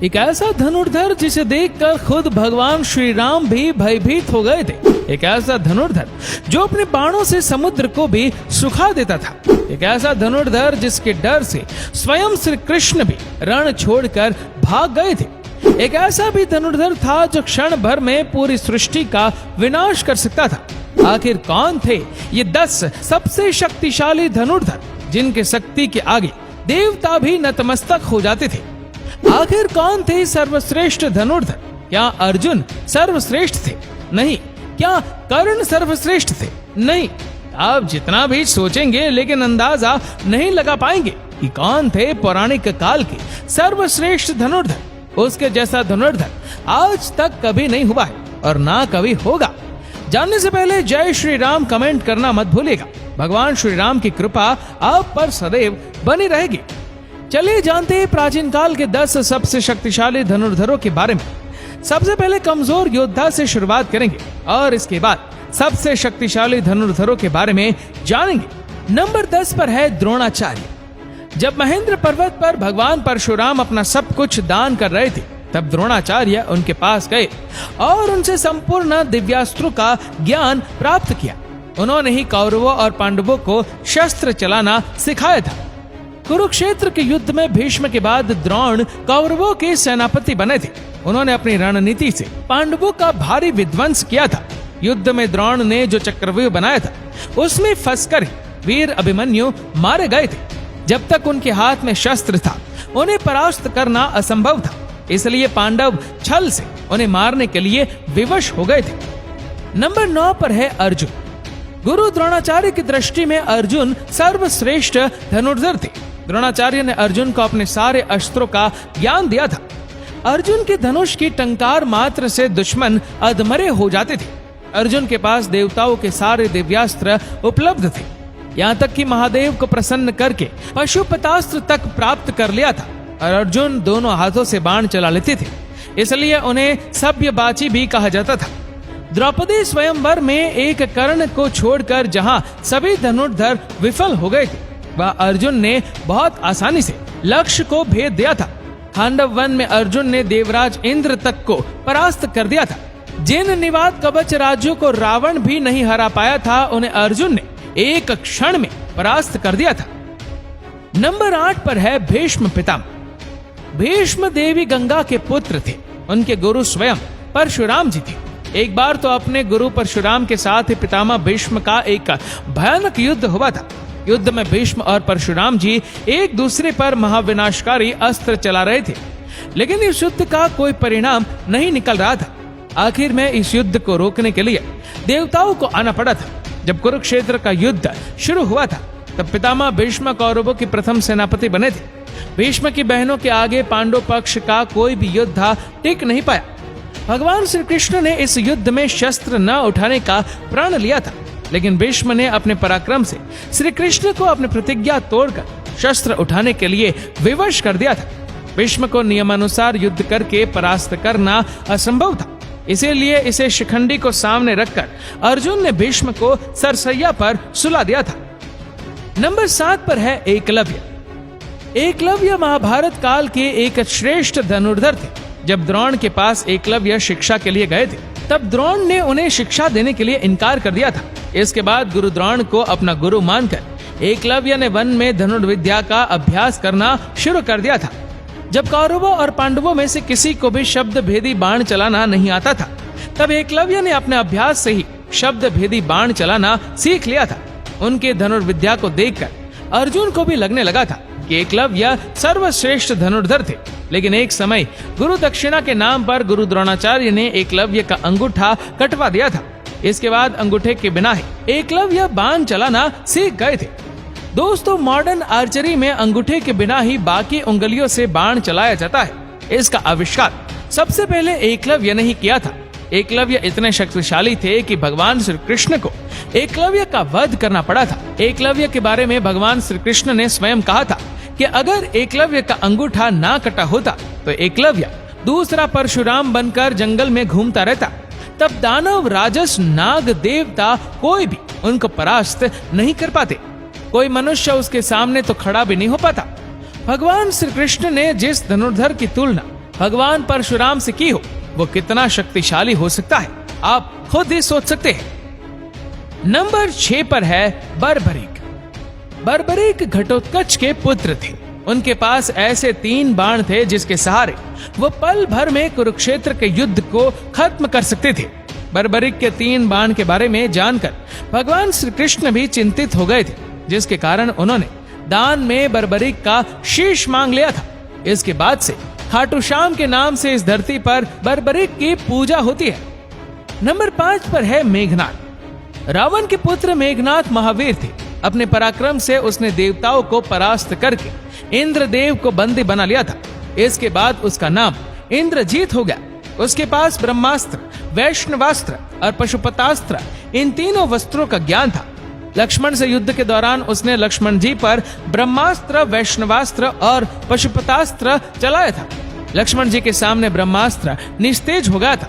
एक ऐसा धनुर्धर जिसे देखकर खुद भगवान श्री राम भी भयभीत हो गए थे। एक ऐसा धनुर्धर जो अपने बाणों से समुद्र को भी सुखा देता था। एक ऐसा धनुर्धर जिसके डर से स्वयं श्री कृष्ण भी रण छोड़कर भाग गए थे। एक ऐसा भी धनुर्धर था जो क्षण भर में पूरी सृष्टि का विनाश कर सकता था। आखिर कौन थे ये 10 सबसे शक्तिशाली धनुर्धर जिनके शक्ति के आगे देवता भी नतमस्तक हो जाते थे? आखिर कौन थे सर्वश्रेष्ठ धनुर्धर? क्या अर्जुन सर्वश्रेष्ठ थे? नहीं। क्या कर्ण सर्वश्रेष्ठ थे? नहीं। आप जितना भी सोचेंगे लेकिन अंदाजा नहीं लगा पाएंगे कि कौन थे पौराणिक काल के सर्वश्रेष्ठ धनुर्धर। उसके जैसा धनुर्धर आज तक कभी नहीं हुआ है और ना कभी होगा। जानने से पहले जय श्री राम कमेंट करना मत भूलिएगा। भगवान श्री राम की कृपा आप पर सदैव बनी रहेगी। चलिए जानते हैं प्राचीन काल के 10 सबसे शक्तिशाली धनुर्धरों के बारे में। सबसे पहले कमजोर योद्धा से शुरुआत करेंगे और इसके बाद सबसे शक्तिशाली धनुर्धरों के बारे में जानेंगे। नंबर 10 पर है द्रोणाचार्य। जब महेंद्र पर्वत पर भगवान परशुराम अपना सब कुछ दान कर रहे थे, तब द्रोणाचार्य उनके पास गए और उनसे संपूर्ण दिव्यास्त्रों का ज्ञान प्राप्त किया। उन्होंने ही कौरवों और पांडवों को शस्त्र चलाना सिखाया था। कुरुक्षेत्र के युद्ध में भीष्म के बाद द्रोण कौरवों के सेनापति बने थे। उन्होंने अपनी रणनीति से पांडवों का भारी विध्वंस किया था। युद्ध में द्रोण ने जो चक्रव्यूह बनाया था उसमें फंसकर वीर अभिमन्यु मारे गए थे। जब तक उनके हाथ में शस्त्र था उन्हें परास्त करना असंभव था, इसलिए पांडव छल से उन्हें मारने के लिए विवश हो गए थे। नंबर 9 पर है अर्जुन। गुरु द्रोणाचार्य की दृष्टि में अर्जुन सर्वश्रेष्ठ धनुर्धर थे। द्रोणाचार्य ने अर्जुन को अपने सारे अस्त्रों का ज्ञान दिया था। अर्जुन के धनुष की टंकार मात्र से दुश्मन अधमरे हो जाते थे। अर्जुन के पास देवताओं के सारे दिव्यास्त्र उपलब्ध थे। यहाँ तक कि महादेव को प्रसन्न करके पशुपतास्त्र तक प्राप्त कर लिया था और अर्जुन दोनों हाथों से बाण चला लेते थे, इसलिए उन्हें सभ्यबाची भी कहा जाता था। द्रौपदी स्वयंवर में एक कर्ण को छोड़कर जहाँ सभी धनुर्धर विफल हो गए थे, वह अर्जुन ने बहुत आसानी से लक्ष्य को भेद दिया था। खांडव वन में अर्जुन ने देवराज इंद्र तक को परास्त कर दिया था। जिन निवात कवच राज्यों को रावण भी नहीं हरा पाया था, उन्हें अर्जुन ने एक क्षण में परास्त कर दिया था। नंबर 8 पर है भीष्म पितामह। भीष्म देवी गंगा के पुत्र थे। उनके गुरु स्वयं परशुराम जी थे। एक बार तो अपने गुरु परशुराम के साथ पितामह भीष्म का एक भयानक युद्ध हुआ था। युद्ध में भीष्म और परशुराम जी एक दूसरे पर महाविनाशकारी अस्त्र चला रहे थे, लेकिन इस युद्ध का कोई परिणाम नहीं निकल रहा था। आखिर में इस युद्ध को रोकने के लिए देवताओं को आना पड़ा था। जब कुरुक्षेत्र का युद्ध शुरू हुआ था, तब पितामह भीष्म कौरवों के प्रथम सेनापति बने थे। भीष्म की बहनों के आगे पांडव पक्ष का कोई भी योद्धा टिक नहीं पाया। भगवान श्री कृष्ण ने इस युद्ध में शस्त्र न उठाने का प्रण लिया था, लेकिन भीष्म ने अपने पराक्रम से श्री कृष्ण को अपनी प्रतिज्ञा तोड़कर शस्त्र उठाने के लिए विवश कर दिया था। भीष्म को नियमानुसार युद्ध करके परास्त करना असंभव था, इसीलिए इसे शिखंडी को सामने रखकर अर्जुन ने भीष्म को सरसैया पर सुला दिया था। नंबर 7 पर है एकलव्य। एकलव्य महाभारत काल के एक श्रेष्ठ धनुर्धर थे। जब द्रोण के पास एकलव्य शिक्षा के लिए गए थे, तब द्रोण ने उन्हें शिक्षा देने के लिए इनकार कर दिया था। इसके बाद गुरु द्रोण को अपना गुरु मानकर एकलव्य ने वन में धनुर्विद्या का अभ्यास करना शुरू कर दिया था। जब कौरवों और पांडवों में से किसी को भी शब्द भेदी बाण चलाना नहीं आता था, तब एकलव्य ने अपने अभ्यास से ही शब्द भेदी बाण चलाना सीख लिया था। उनके धनुर्विद्या को देखकर अर्जुन को भी लगने लगा था कि एकलव्य सर्वश्रेष्ठ धनुर्धर थे। लेकिन एक समय गुरु दक्षिणा के नाम पर गुरु द्रोणाचार्य ने एकलव्य का अंगूठा कटवा दिया था। इसके बाद अंगूठे के बिना ही एकलव्य बाण चलाना सीख गए थे। दोस्तों, मॉडर्न आर्चरी में अंगूठे के बिना ही बाकी उंगलियों से बाण चलाया जाता है। इसका आविष्कार सबसे पहले एकलव्य ने ही किया था। एकलव्य इतने शक्तिशाली थे कि भगवान श्री कृष्ण को एकलव्य का वध करना पड़ा था। एकलव्य के बारे में भगवान श्री कृष्ण ने स्वयं कहा था कि अगर एकलव्य का अंगूठा ना कटा होता तो एकलव्य दूसरा परशुराम बनकर जंगल में घूमता रहता। तब दानव, राजस, नाग, देवता कोई भी उनको परास्त नहीं कर पाते। कोई मनुष्य उसके सामने तो खड़ा भी नहीं हो पाता। भगवान श्री कृष्ण ने जिस धनुर्धर की तुलना भगवान परशुराम से की हो, वो कितना शक्तिशाली हो सकता है, आप खुद ही सोच सकते हैं। नंबर 6 पर है बर्बरीक। बर्बरीक घटोत्कच के पुत्र थे। उनके पास ऐसे 3 बाण थे जिसके सहारे वो पल भर में कुरुक्षेत्र के युद्ध को खत्म कर सकते थे। बर्बरीक के 3 बाण के बारे में जानकर भगवान श्री कृष्ण भी चिंतित हो गए थे, जिसके कारण उन्होंने दान में बर्बरीक का शीश मांग लिया था। इसके बाद से खाटू श्याम के नाम से इस धरती पर बर्बरीक की पूजा होती है। नंबर 5 पर है मेघनाद। रावण के पुत्र मेघनाद महावीर थे। अपने पराक्रम से उसने देवताओं को परास्त करके इंद्रदेव को बंदी बना लिया था। इसके बाद उसका नाम इंद्रजीत हो गया। उसके पास ब्रह्मास्त्र, वैष्णवास्त्र और पशुपतास्त्र, इन तीनों वस्त्रों का ज्ञान था। लक्ष्मण से युद्ध के दौरान उसने लक्ष्मण जी पर ब्रह्मास्त्र, वैष्णवास्त्र और पशुपतास्त्र चलाया था। लक्ष्मण जी के सामने ब्रह्मास्त्र निस्तेज हो गया था।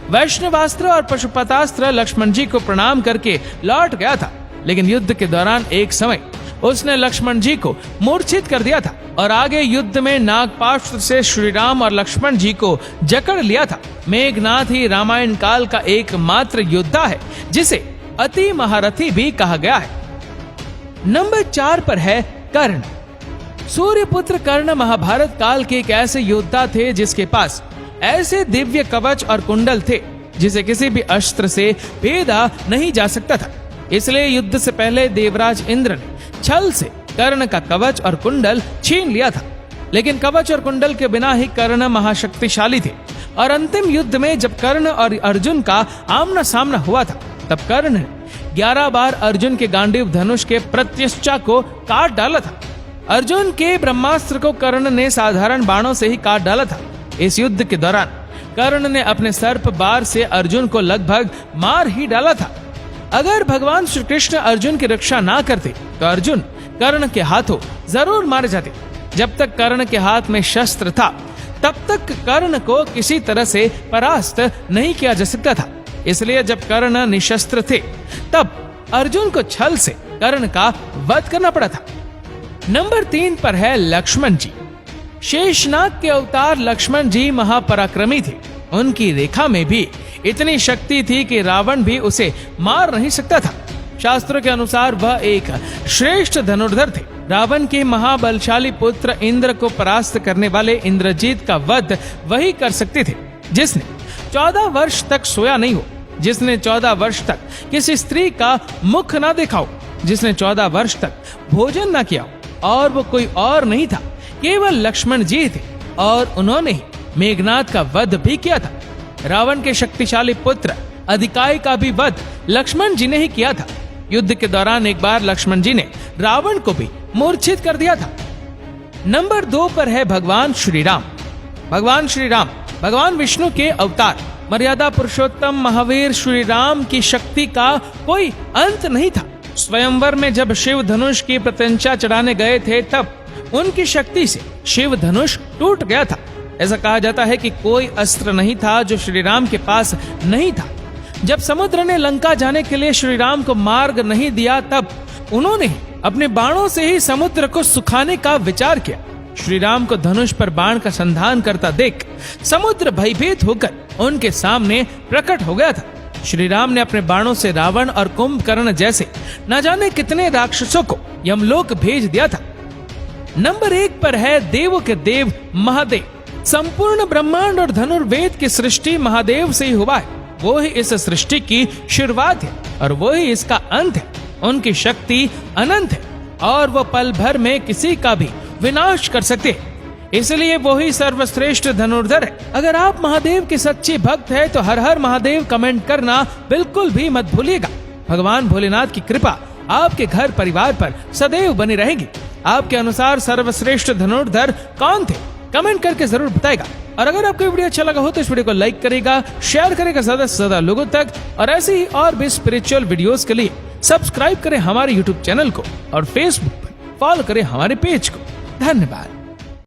वैष्णवास्त्र और पशुपतास्त्र लक्ष्मण जी को प्रणाम करके लौट गया था, लेकिन युद्ध के दौरान एक समय उसने लक्ष्मण जी को मूर्छित कर दिया था और आगे युद्ध में नागपाश से श्री राम और लक्ष्मण जी को जकड़ लिया था। मेघनाद ही रामायण काल का एकमात्र योद्धा है जिसे अति महारथी भी कहा गया है। नंबर 4 पर है कर्ण। सूर्यपुत्र कर्ण महाभारत काल के एक ऐसे योद्धा थे जिसके पास ऐसे दिव्य कवच और कुंडल थे जिसे किसी भी अस्त्र से भेदा नहीं जा सकता था। इसलिए युद्ध से पहले देवराज इंद्र ने छल से कर्ण का कवच और कुंडल छीन लिया था। लेकिन कवच और कुंडल के बिना ही कर्ण महाशक्तिशाली थे और अंतिम युद्ध में जब कर्ण और अर्जुन का आमना सामना हुआ था, तब कर्ण ने 11 बार अर्जुन के गांडीव धनुष के प्रत्यष्चा को काट डाला था। अर्जुन के ब्रह्मास्त्र को कर्ण ने साधारण बाणों से ही काट डाला था। इस युद्ध के दौरान कर्ण ने अपने सर्प बार से अर्जुन को लगभग मार ही डाला था। अगर भगवान श्री कृष्ण अर्जुन की रक्षा ना करते तो अर्जुन कर्ण के हाथों जरूर मारे जाते। जब तक कर्ण के हाथ में शस्त्र था तब तक कर्ण को किसी तरह से परास्त नहीं किया जा सकता था। इसलिए जब कर्ण निशस्त्र थे तब अर्जुन को छल से कर्ण का वध करना पड़ा था। नंबर 3 पर है लक्ष्मण जी। शेषनाग के अवतार लक्ष्मण जी महापराक्रमी थे। उनकी रेखा में भी इतनी शक्ति थी कि रावण भी उसे मार नहीं सकता था। शास्त्रों के अनुसार वह एक श्रेष्ठ धनुर्धर थे। रावण के महाबलशाली पुत्र इंद्र को परास्त करने वाले इंद्रजीत का वध वही कर सकते थे जिसने 14 वर्ष तक सोया नहीं हो, जिसने 14 वर्ष तक किसी स्त्री का मुख ना देखा हो, जिसने 14 वर्ष तक भोजन ना किया हो, और वो कोई और नहीं था, केवल लक्ष्मण जी थे। और उन्होंने ही मेघनाद का वध भी किया था। रावण के शक्तिशाली पुत्र अधिकाई का भी वध लक्ष्मण जी ने ही किया था। युद्ध के दौरान एक बार लक्ष्मण जी ने रावण को भी मूर्छित कर दिया था। नंबर 2 पर है भगवान श्री राम। भगवान श्री राम भगवान विष्णु के अवतार, मर्यादा पुरुषोत्तम महावीर श्री राम की शक्ति का कोई अंत नहीं था। स्वयंवर में जब शिव धनुष की प्रत्यंचा चढ़ाने गए थे तब उनकी शक्ति से शिव धनुष टूट गया था। ऐसा कहा जाता है कि कोई अस्त्र नहीं था जो श्री राम के पास नहीं था। जब समुद्र ने लंका जाने के लिए श्री राम को मार्ग नहीं दिया तब उन्होंने अपने बाणों से ही समुद्र को सुखाने का विचार किया। श्री राम को धनुष पर बाण का संधान करता देख समुद्र भयभीत होकर उनके सामने प्रकट हो गया था। श्री राम ने अपने बाणों से रावण और कुंभकर्ण जैसे न जाने कितने राक्षसों को यमलोक भेज दिया था। नंबर 1 पर है देवों के देव महादेव। संपूर्ण ब्रह्मांड और धनुर्वेद की सृष्टि महादेव से ही हुआ है। वो ही इस सृष्टि की शुरुआत है और वो ही इसका अंत है। उनकी शक्ति अनंत है और वो पल भर में किसी का भी विनाश कर सकते हैं। इसलिए वो ही सर्वश्रेष्ठ धनुर्धर है। अगर आप महादेव के सच्चे भक्त हैं तो हर हर महादेव कमेंट करना बिल्कुल भी मत भूलिएगा। भगवान भोलेनाथ की कृपा आपके घर परिवार पर सदैव बनी रहेगी। आपके अनुसार सर्वश्रेष्ठ धनुर्धर कौन थे? कमेंट करके जरूर बताएगा। और अगर आपको वीडियो अच्छा लगा हो तो इस वीडियो को लाइक करेगा, शेयर करेगा ज्यादा से ज्यादा लोगों तक। और ऐसे ही और भी स्पिरिचुअल वीडियोस के लिए सब्सक्राइब करें हमारे यूट्यूब चैनल को और फेसबुक पर फॉलो करें हमारे पेज को। धन्यवाद।